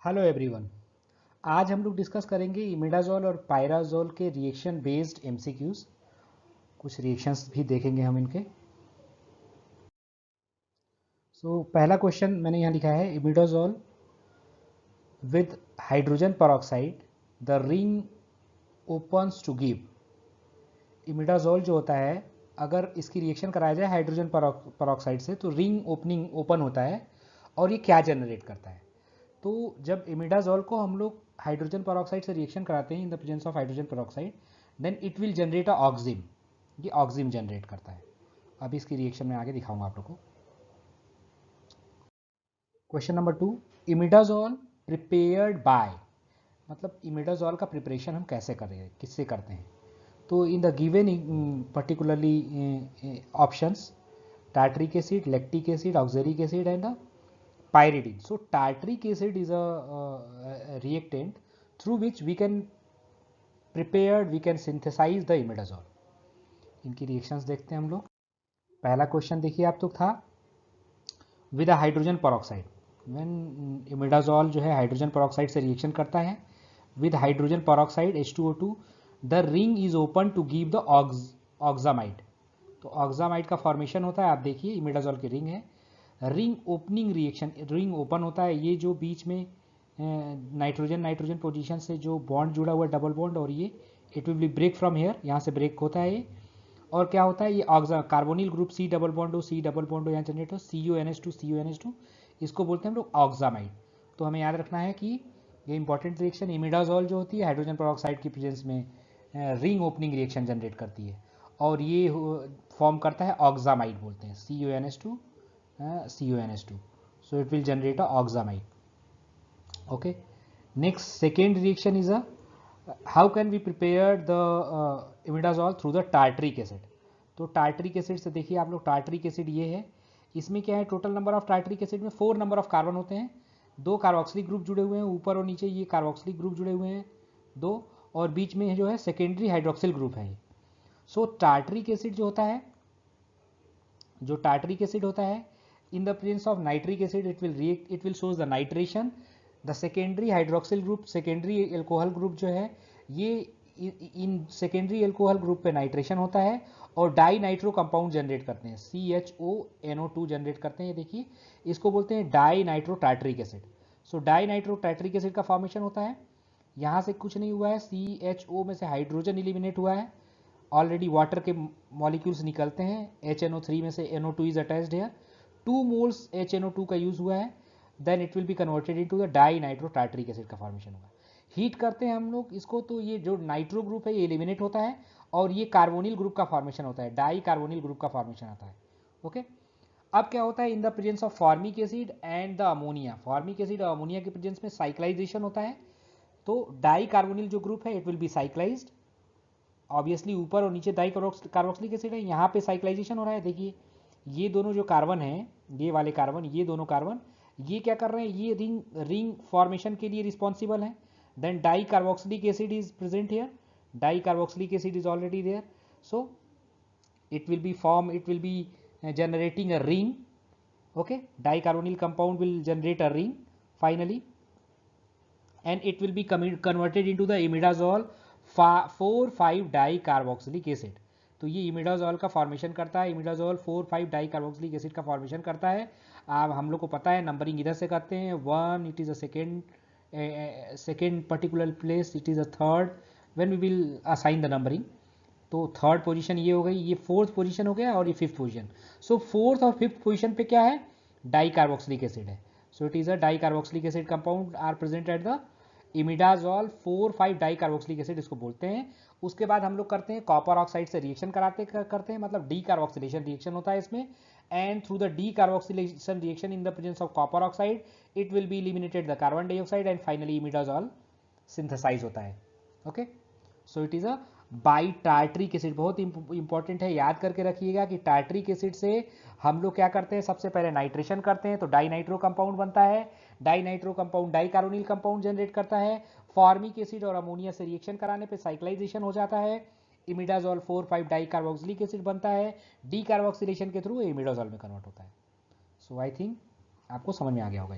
Hello everyone. आज हम लोग डिस्कस करेंगे इमिडाजोल और पायराजोल के रिएक्शन बेस्ड एमसीक्यूज। कुछ रिएक्शंस भी देखेंगे हम इनके। पहला क्वेश्चन मैंने यहाँ लिखा है, imidazole with hydrogen peroxide the ring opens to give. Imidazole जो होता है, अगर इसकी रिएक्शन कराया जाए हाइड्रोजन पेरोक्साइड से तो रिंग ओपन होता है। और ये क्या जनरेट करता है? तो जब इमिडाजोल को हम लोग हाइड्रोजन पेरोक्साइड से रिएक्शन कराते हैं in the presence of hydrogen peroxide, then it will generate a oxime. ये ऑक्सिम जनरेट करता है। अभी इसकी रिएक्शन में आगे दिखाऊंगा आप लोग को। Question number 2, imidazole prepared by, मतलब इमिडाजोल का प्रिपरेशन हम कैसे कर रहे हैं, किससे करते हैं? तो in the given particularly options, tartaric acid, lactic acid, oxalic acid and pyridine. So tartaric acid is a reactant through which we can synthesize the imidazole. इनकी रिएक्शंस देखते हैं हम लोग। पहला क्वेश्चन देखिए आप, तो था with a hydrogen peroxide. When imidazole जो है हाइड्रोजन पेरोक्साइड से रिएक्शन करता है with hydrogen peroxide H2O2, the ring is open to give the oxamide. तो ऑक्सामाइड का फॉर्मेशन होता है। आप देखिए इमिडाजोल की रिंग है, ring opening reaction, ring open होता है। ये जो बीच में नाइट्रोजन नाइट्रोजन पोजीशन से जो बॉन्ड जुड़ा हुआ है, डबल बॉन्ड, और ये it will be break from here, यहाँ से ब्रेक होता है ये। और क्या होता है, ये carbonyl group C double bond O, C double bond हो, यहाँ जनरेट हो, CuNH2 इसको बोलते हैं हम लोग ऑक्सामाइड। तो हमें याद रखना है कि ये इंपॉर्टेंट रिएक्शन इमिडाजोल जो होती है हाइड्रोजन पेरोक्साइड की प्रेजेंस में रिंग ओपनिंग रिएक्शन जनरेट करती है, और ये फॉर्म करता है ऑक्सामाइड, बोलते हैं CuNH2, so it will generate a oxamide. Okay, next second reaction is a, how can we prepare the imidazole through the tartaric acid? तो टार्टरिक एसिड से देखिए आप लोग, टार्टरिक एसिड ये है, इसमें क्या है, total number of tartaric acid में 4 नंबर ऑफ कार्बन होते हैं, 2 कार्बोक्सिलिक ग्रुप जुड़े हुए हैं, ऊपर और नीचे ये कार्बोक्सिलिक ग्रुप जुड़े हुए हैं 2, और बीच में जो है सेकेंडरी हाइड्रोक्सिल ग्रुप है। सो टार्टरिक एसिड जो होता है, जो टार्टरिक एसिड होता है, in the presence of nitric acid it will react, it will shows the nitration, the secondary hydroxyl group, secondary alcohol group जो है ये इन सेकेंडरी एल्कोहल ग्रुप पे नाइट्रेशन होता है और डाई नाइट्रो कंपाउंड जनरेट करते हैं, CHONO2 जनरेट करते हैं। ये देखिए, इसको बोलते हैं डाई नाइट्रो टार्टरिक एसिड। सो डाई नाइट्रो टार्टरिक एसिड का फॉर्मेशन होता है, यहाँ से कुछ नहीं हुआ है, CHO में से हाइड्रोजन इलिमिनेट हुआ है, ऑलरेडी वाटर के मॉलिक्यूल्स निकलते हैं, HNO3 में से NO2 इज अटैच्ड है, 2 मोल्स HNO2 का यूज हुआ है, then it will be converted into the dinitro tartaric acid का फॉर्मेशन होगा। हीट करते हैं हम लोग इसको, तो ये जो नाइट्रो ग्रुप है ये एलिमिनेट होता है और ये कार्बोनिल ग्रुप का फॉर्मेशन होता है, डाई कार्बोनिल ग्रुप का फॉर्मेशन आता है। ओके, अब क्या होता है, इन the presence of formic acid and the ammonia, formic acid और अमोनिया के प्रेजेंस में साइक्लाइजेशन होता है, तो डाई कार्बोनिल जो ग्रुप है इट विल बी साइक्लाइज्ड। ऑब्वियसली ऊपर और नीचे डाई कार्बोक्सिलिक एसिड है, यहाँ पे साइक्लाइजेशन हो रहा है। देखिए ये दोनों जो कार्बन हैं, ये वाले कार्बन, ये दोनों कार्बन, ये क्या कर रहे हैं, ये रिंग फॉर्मेशन के लिए रिस्पॉन्सिबल है। Then dicarboxylic acid is present here, dicarboxylic acid is already there, so it will be form, it will be generating a ring. Okay, dicarbonyl compound will generate a ring finally, and it will be converted into the imidazole 4,5 dicarboxylic acid. तो ये imidazole का formation करता है, imidazole 4,5 dicarboxylic acid का formation करता है। अब हम लोग को पता है नंबरिंग इधर से करते हैं, 1 it is a second particular place, it is a third, when we will assign the numbering. तो थर्ड पोजीशन ये हो गई, ये फोर्थ पोजीशन हो गया, और ये फिफ्थ पोजीशन। सो फोर्थ और फिफ्थ पोजीशन पे क्या है, डाइकार्बोक्सिलिक एसिड है। So it is a dicarboxylic acid compound are present at the imidazole 4,5 dicarboxylic acid, इसको बोलते हैं। उसके बाद हम लोग करते हैं कॉपर ऑक्साइड से रिएक्शन करते हैं, मतलब डी कार्बोक्सिलेशन रिएक्शन होता है इसमें, and through the decarboxylation reaction in the presence of copper oxide it will be eliminated the carbon dioxide and finally imidazole synthesize होता है। Okay, so it is a by tartaric acid. बहुत important है, याद करके रखिएगा कि tartaric acid से हम लोग क्या करते हैं, सबसे पहले नाइट्रेशन करते हैं तो डाई नाइट्रो कंपाउंड बनता है, dinitro compound dicarbonyl compound generate करता है, फॉर्मिक एसिड और अमोनिया से रिएक्शन कराने पे साइक्लाइजेशन हो जाता है, इमिडाजोल 4,5 डाई कार्बोक्सिलिक एसिड बनता है, डी कार्बोक्सिलेशन के थ्रू इमिडाजोल में कन्वर्ट होता है। सो आई थिंक आपको समझ में आ गया होगा।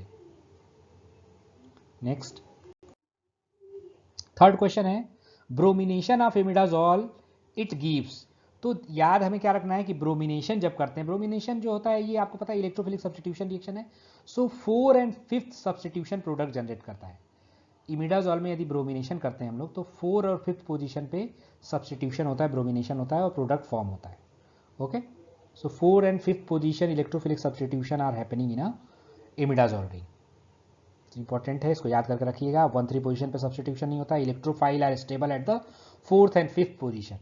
नेक्स्ट थर्ड क्वेश्चन है bromination of imidazole it gives. तो याद हमें क्या रखना है कि ब्रोमिनेशन जब करते हैं, ब्रोमिनेशन जो होता है ये आपको पता है इलेक्ट्रोफिलिक सब्स्टिट्यूशन रिएक्शन है। सो 4 and 5th substitution product generate करता है। इमिडाजोल में यदि ब्रोमिनेशन करते हैं हम लोग तो 4 और 5th पोजीशन पे सब्स्टिट्यूशन होता है, ब्रोमिनेशन होता है और प्रोडक्ट फॉर्म होता है। Okay, so 4 and 5th position electrophilic substitution are happening in a imidazole ring. Important है, इसको याद करके रखिएगा। 1-3 पोजीशन पे सब्स्टिट्यूशन नहीं होता, electrophile are stable at the 4th and 5th position.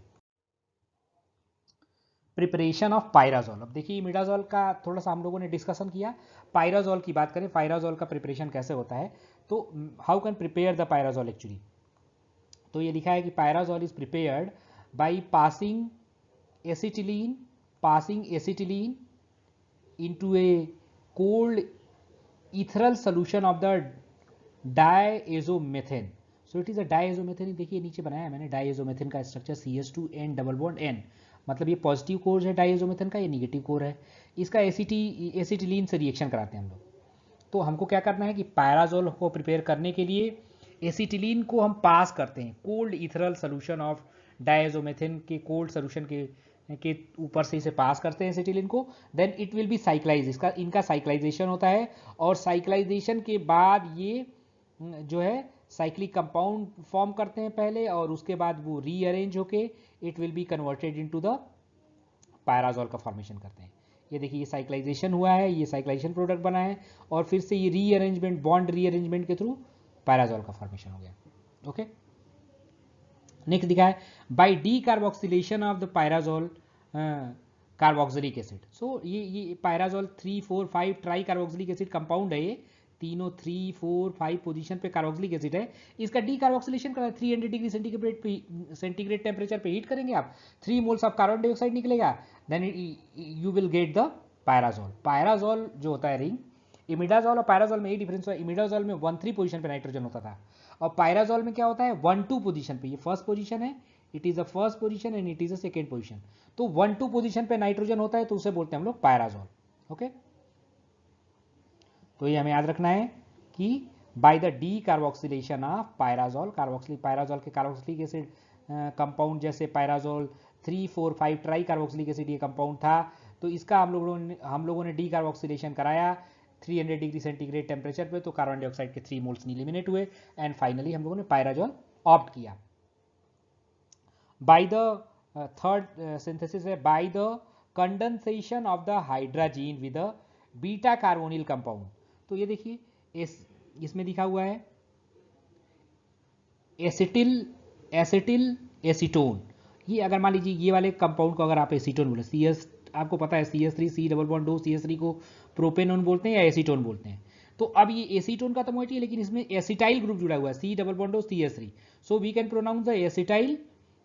Preparation of pyrazole. अब देखिए इमिडाजोल का थोड़ा सा हम लोगों ने डिस्कशन किया, पायराजोल की बात करें, पायराजोल का प्रिपरेशन कैसे होता है। तो how can prepare the pyrazole actually, तो ये लिखा है कि pyrazole is prepared by passing acetylene into a cold ethereal solution of the diazomethane. So it is a diazomethane। देखिए नीचे बनाया है मैंने डाइएजोमेथेन का structure CH2N double bond N, मतलब ये पॉजिटिव कोर है डाइएजोमेथेन का, ये निगेटिव कोर है। इसका एसिटिलीन से रिएक्शन कराते हैं हम लोग। तो हमको क्या करना है कि पायराजोल को प्रिपेयर करने के लिए एसिटिलीन को हम पास करते हैं कोल्ड इथरल सोल्यूशन ऑफ डाइएजोमेथेन के कोल्ड सोल्यूशन के ऊपर से इसे पास करते हैं एसिटिलीन को, देन इट विल बी साइक्लाइज, इनका साइक्लाइजेशन होता है और साइक्लाइजेशन के बाद ये जो है साइक्लिक कंपाउंड फॉर्म करते हैं पहले और उसके बाद वो रीअरेंज होके it will be converted into the pyrazole का फॉर्मेशन करते हैं। ये देखिए ये साइक्लाइजेशन हुआ है, ये साइक्लाइजेशन प्रोडक्ट बना है और फिर से ये रीअरेंजमेंट बॉन्ड रीअरेंजमेंट के थ्रू पायराजोल का फॉर्मेशन हो गया। ओके, नेक्स्ट दिखा है by decarboxylation of the pyrazole carboxylic acid. So ये pyrazole 3, 4, 5 tricarboxylic acid compound है, ये तीनों 3, 4, 5 पोजीशन पे कार्बोक्सिलिक एसिड है। इसका डी कार्बोक्सिलेशन करा 300 डिग्री सेंटीग्रेड टेम्परेचर पे हीट करेंगे आप, 3 मोल्स ऑफ कार्बन डाइऑक्साइड निकलेगा, then you will get the pyrazole. Pyrazole जो होता है रिंग, इमिडाजोल और पायराजोल में ये डिफरेंस हुआ, इमिडाजोल में 1-3 पोजीशन पे नाइट्रोजन होता था और पायराजोल में क्या होता है 1-2 पोजीशन पे। ये फर्स्ट पोजीशन है, it is a first position and it is a second position. तो 1-2 पोजीशन पे नाइट्रोजन होता है तो उसे बोलते हैं हम लोग पायराजोल। ओके, तो ये हमें याद रखना है कि by the decarboxylation of pyrazole, pyrazole के कार्बोक्सिलिक एसिड कंपाउंड जैसे पायराजोल 3, 4, 5 ट्राई कार्बोक्सिलिक एसिड ये कंपाउंड था, तो इसका हम लोगों ने डी कार्बोक्सिलेशन कराया 300 डिग्री सेंटीग्रेड टेम्परेचर पे, तो कार्बन डाइऑक्साइड के 3 मोल्स एलिमिनेट हुए एंड फाइनली हम लोगों ने पायराजोल ऑप्ट किया। बाय द थर्ड सिंथेसिस है by the condensation of the hydrogen with a beta carbonyl compound. तो ये देखिए इसमें लिखा हुआ है एसिटिल एसीटोन। ये अगर मान लीजिए ये वाले कंपाउंड को अगर आप एसीटोन बोले, CS आपको पता है CH3 C double bond 2 CH3 को प्रोपेनोन बोलते हैं या एसीटोन बोलते हैं। तो अब ये एसीटोन का तो मोइटी है लेकिन इसमें एसिटाइल ग्रुप जुड़ा हुआ है C double bond 2 CH3, so we can pronounce the acetyl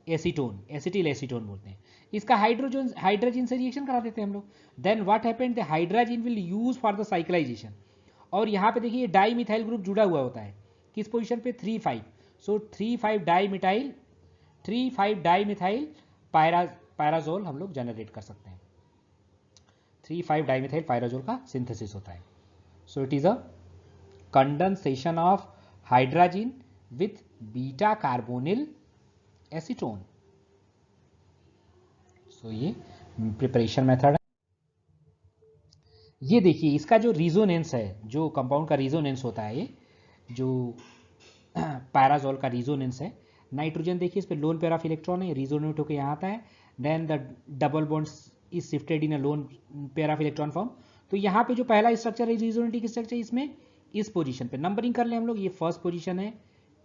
acetone, acetyl acetone बोलते हैं। इसका हाइड्रोजन से रिएक्शन करा देते हैं हम लोग, then what happened the hydrogen will use for the cyclization. और यहाँ पे देखिए डाई मिथाइल ग्रुप जुड़ा हुआ होता है किस पोजीशन पे 3-5, सो 3,5 डाई मिथाइल पायराजोल हम लोग जनरेट कर सकते हैं। 3,5 डाई मिथाइल पायराजोल का सिंथेसिस होता है। So it is a condensation of hydrogen with beta carbonyl acetone. So ये प्रिपरेशन मेथड है। ये देखिए इसका जो रिजोनेंस है, जो कंपाउंड का रिजोनेंस होता है, ये जो पैराजोल का रिजोनेंस है, नाइट्रोजन देखिए इस पे लोन पेयर ऑफ इलेक्ट्रॉन है, रिजोनेट होकर यहाँ आता है, then the double bond is shifted in a lone pair of electron form. तो यहाँ पे जो पहला स्ट्रक्चर है रिजोनेटिंग स्ट्रक्चर, इसमें इस पोजीशन पे नंबरिंग कर ले हम लोग, ये फर्स्ट पोजीशन है,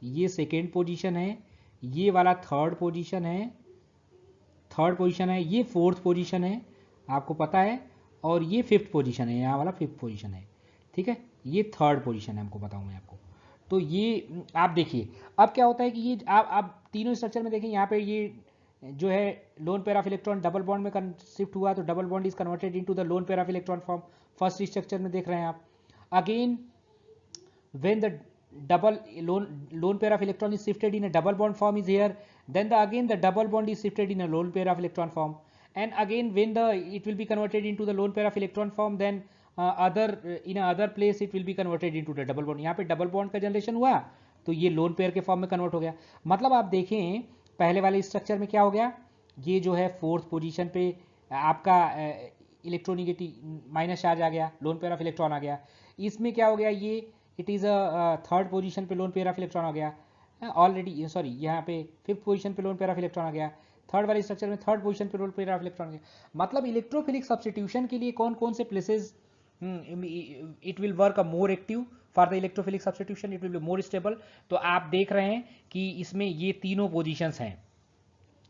ये सेकेंड पोजीशन है, ये वाला थर्ड पोजीशन है, ये फोर्थ पोजीशन है आपको पता है, और ये फिफ्थ पोजीशन है, यहाँ वाला फिफ्थ पोजीशन है, ठीक है, ये थर्ड पोजीशन है हमको बताऊँ मैं आपको। तो ये आप देखिए अब क्या होता है कि ये आप तीनों स्ट्रक्चर में देखें, यहाँ पे ये जो है loan pair of electron double bond में शिफ्ट हुआ तो double bond is converted into the loan pair of electron form, first structure में देख रहे हैं आप। Again when the double lone pair of electron is shifted in a double bond form is here, then again the double bond is shifted in a lone pair of electron form, and again when it will be converted into the lone pair of electron form, then other place it will be converted into the double bond. यहाँ पे double bond का generation हुआ तो ये lone pair के form में convert हो गया। मतलब आप देखें पहले वाले स्ट्रक्चर में क्या हो गया, ये जो है फोर्थ पोजीशन पे आपका इलेक्ट्रोनिगेटिव माइनस चार्ज आ गया, लोन पेयर ऑफ इलेक्ट्रॉन आ गया। इसमें क्या हो गया, ये it is a third position पे लोन पेयर ऑफ इलेक्ट्रॉन आ गया ऑलरेडी, सॉरी यहाँ पे फिफ्थ पोजीशन पे लोन पेयर ऑफ इलेक्ट्रॉन आ गया। थर्ड वाले स्ट्रक्चर में थर्ड पोजीशन पे लोन पेयर ऑफ इलेक्ट्रॉन आ गया। मतलब इलेक्ट्रोफिलिक सब्स्टिट्यूशन के लिए कौन कौन से places it will work a more active for the electrophilic substitution, it will be more stable. तो आप देख रहे हैं कि इसमें ये तीनों पोजीशंस हैं।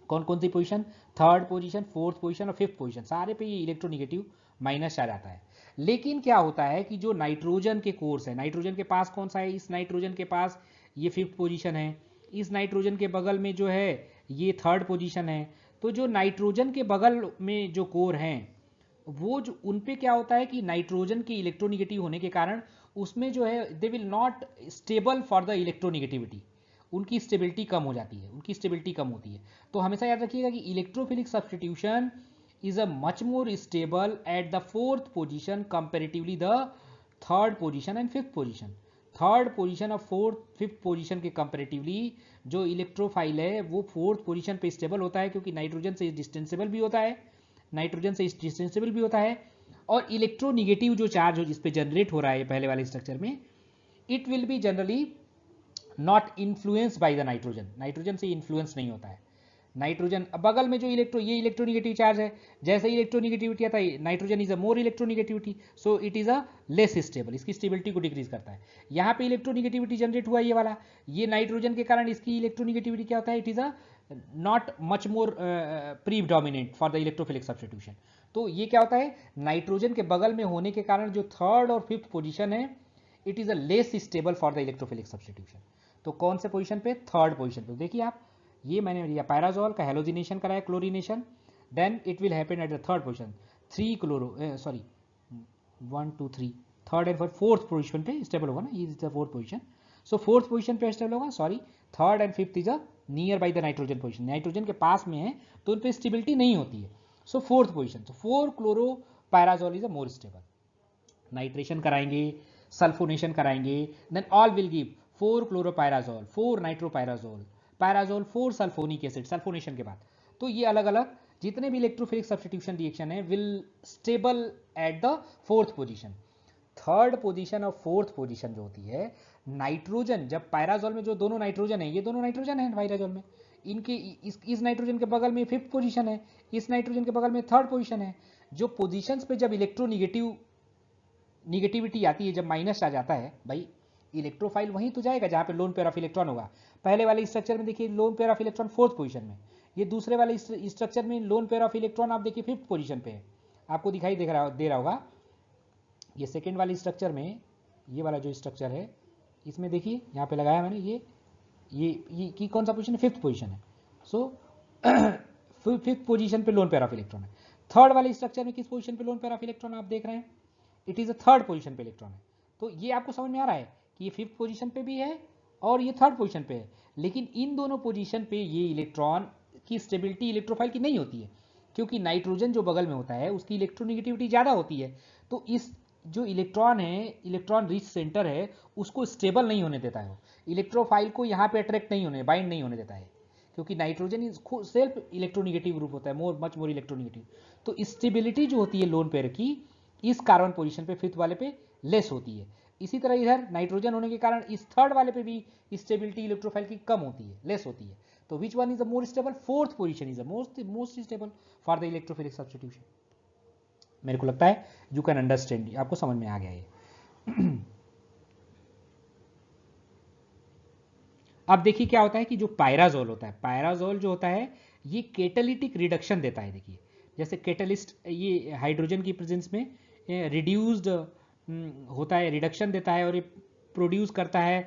कौन कौन सी position, third position, fourth position और फिफ्थ पोजीशन, सारे पे ये इलेक्ट्रोनिगेटिव माइनस आ जाता है। लेकिन क्या होता है कि जो नाइट्रोजन के कोर्स है, नाइट्रोजन के पास कौन सा है, इस नाइट्रोजन के पास ये फिफ्थ पोजीशन है, इस नाइट्रोजन के बगल में जो है ये थर्ड पोजीशन है। तो जो नाइट्रोजन के बगल में जो कोर हैं वो जो उन पे क्या होता है कि नाइट्रोजन की इलेक्ट्रोनिगेटिव होने के कारण उसमें जो है they will not stable for the electronegativity, उनकी स्टेबिलिटी कम हो जाती है, उनकी स्टेबिलिटी कम होती है। तो हमेशा याद रखिएगा कि electrophilic substitution is a much more stable at the fourth position comparatively the third position and fifth position। Third position और फोर्थ फिफ्थ पोजीशन के कंपेरेटिवली जो इलेक्ट्रोफाइल है वो फोर्थ पोजीशन पे स्टेबल होता है, क्योंकि नाइट्रोजन से डिस्टेंसेबल भी होता है, नाइट्रोजन से डिस्टेंसेबल भी होता है। और इलेक्ट्रोनिगेटिव जो चार्ज हो जिस पे जनरेट हो रहा है पहले वाले स्ट्रक्चर में, it will be generally not influence by the nitrogen, nitrogen से इन्फ्लुएंस नहीं होता है। नाइट्रोजन बगल में जो ये इलेक्ट्रोनिगेटिव चार्ज है, जैसे इलेक्ट्रोनिगेटिविटी आता है nitrogen is a more electronegativity, so it is a less stable, इसकी स्टेबिलिटी को डिक्रीज करता है। यहाँ पे इलेक्ट्रोनिगेटिविटी जनरेट हुआ ये वाला, ये नाइट्रोजन के कारण इसकी इलेक्ट्रोनिगेटिविटी क्या होता है, it is a not much more predominant for the electrophilic substitution. तो ये क्या होता है, नाइट्रोजन के बगल में होने के कारण जो थर्ड और फिफ्थ पोजीशन है it is a less stable for the electrophilic substitution. तो कौन से पोजीशन पे, थर्ड पोजीशन पे। देखिए आप, ये मैंने लिया पैराजोल का हेलोजिनेशन कराया, chlorination, then it will happen at the third position, 3 chloro sorry 1 2 3 third and fourth position पे स्टेबल होगा ना, ये is the fourth position. So fourth position पे स्टेबल होगा, sorry third and fifth is a near by the nitrogen position, nitrogen के पास में है तो उन पे स्टेबिलिटी नहीं होती है। सो फोर्थ पोजीशन, तो 4 chloro pyrazole is a more stable. Nitration कराएंगे, सल्फोनेशन कराएंगे, then all will give 4 chloropyrazole, 4 nitropyrazole, pyrazole, 4 sulfonic acid sulfonation के बाद। तो ये अलग अलग जितने भी इलेक्ट्रोफिलिक सब्स्टिट्यूशन रिएक्शन है will stable at the fourth position. Third position और फोर्थ पोजीशन जो होती है, नाइट्रोजन जब पैराजोल में जो दोनों नाइट्रोजन है, ये दोनों नाइट्रोजन है पैराजोल में, इनके इस नाइट्रोजन के बगल में फिफ्थ पोजीशन है, इस नाइट्रोजन के बगल में थर्ड पोजीशन है। जो पोजीशंस पे जब निगेटिविटी आती है, जब माइनस आ जाता है भाई, इलेक्ट्रोफाइल वहीं तो जाएगा जहां पे लोन पेयर ऑफ इलेक्ट्रॉन होगा। पहले वाले स्ट्रक्चर में देखिए loan pair of electron fourth position में, ये दूसरे वाले स्ट्रक्चर में लोन पेयर ऑफ इलेक्ट्रॉन आप देखिए फिफ्थ पोजीशन पे है, आपको दिखाई दे रहा होगा। ये सेकेंड वाले स्ट्रक्चर में, ये वाला जो स्ट्रक्चर है इसमें देखिए यहाँ पे लगाया मैंने, ये की कौन सा पोजीशन है, फिफ्थ पोजीशन है। सो फिफ्थ पोजीशन पे लोन पेयर ऑफ इलेक्ट्रॉन है। थर्ड वाले स्ट्रक्चर में किस पोजीशन पे लोन पेयर ऑफ इलेक्ट्रॉन आप देख रहे हैं, it is a third position पे इलेक्ट्रॉन है। तो ये आपको समझ में आ रहा है कि ये फिफ्थ पोजीशन पे भी है और ये थर्ड पोजीशन पे है, लेकिन इन दोनों पोजीशन पे ये इलेक्ट्रॉन की स्टेबिलिटी इलेक्ट्रोफाइल की नहीं होती है, क्योंकि नाइट्रोजन जो बगल में होता है उसकी इलेक्ट्रोनिगेटिविटी ज़्यादा होती है। तो इस जो इलेक्ट्रॉन है, इलेक्ट्रॉन रिच सेंटर है, उसको स्टेबल नहीं होने देता है, वो इलेक्ट्रोफाइल को यहाँ पे अट्रैक्ट नहीं होने, बाइंड नहीं होने देता है, क्योंकि nitrogen is self electronegative group होता है, मच मोर इलेक्ट्रोनिगेटिव। तो स्टेबिलिटी जो होती है लोन पेयर की इस कार्बन पोजीशन पे फिफ्थ वाले पे लेस होती है। इसी तरह इधर नाइट्रोजन होने के कारण इस थर्ड वाले पे भी स्टेबिलिटी इलेक्ट्रोफाइल की कम होती है, लेस होती है। तो which one is the more stable, fourth position is the most stable for the electrophilic substitution. मेरे को लगता है यू कैन अंडरस्टैंड, आपको समझ में आ गया ये। अब देखिए क्या होता है कि जो पायराजोल होता है, पायराजोल जो होता है ये कैटालिटिक रिडक्शन देता है। देखिए जैसे कैटलिस्ट, ये हाइड्रोजन की प्रेजेंस में रिड्यूस्ड होता है, रिडक्शन देता है, और ये प्रोड्यूस करता है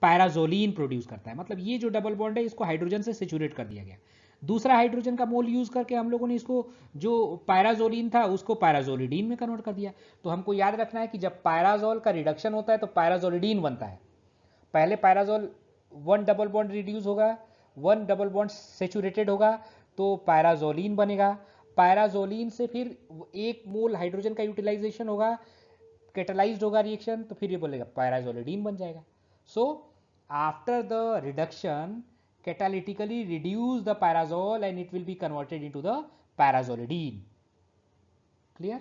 पैराजोलिन प्रोड्यूस करता है। मतलब ये जो डबल बॉन्ड है इसको हाइड्रोजन से सेचुरेट कर दिया गया। दूसरा हाइड्रोजन का मोल यूज करके हम लोगों ने इसको जो पैराजोलिन था उसको पैराजोलिडीन में कन्वर्ट कर दिया। तो हमको याद रखना है कि जब पैराजोल का रिडक्शन होता है तो पैराजोलिडीन बनता है। पहले पैराजोल 1 डबल बॉन्ड रिड्यूस होगा, 1 डबल बॉन्ड सेचुरेटेड होगा, तो पैराजोलिन बनेगा। पैराजोलिन से फिर 1 मोल हाइड्रोजन का यूटिलाइजेशन होगा, कैटालाइज्ड होगा रिएक्शन तो फिर ये बोलेगा पैराजोलिडीन बन जाएगा. So after the reduction catalytically reduce the pyrazole and it will be converted into the parazolidine. Clear?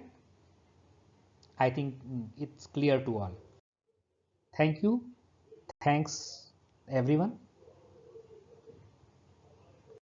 I think it's clear to all. Thank you. Thanks everyone.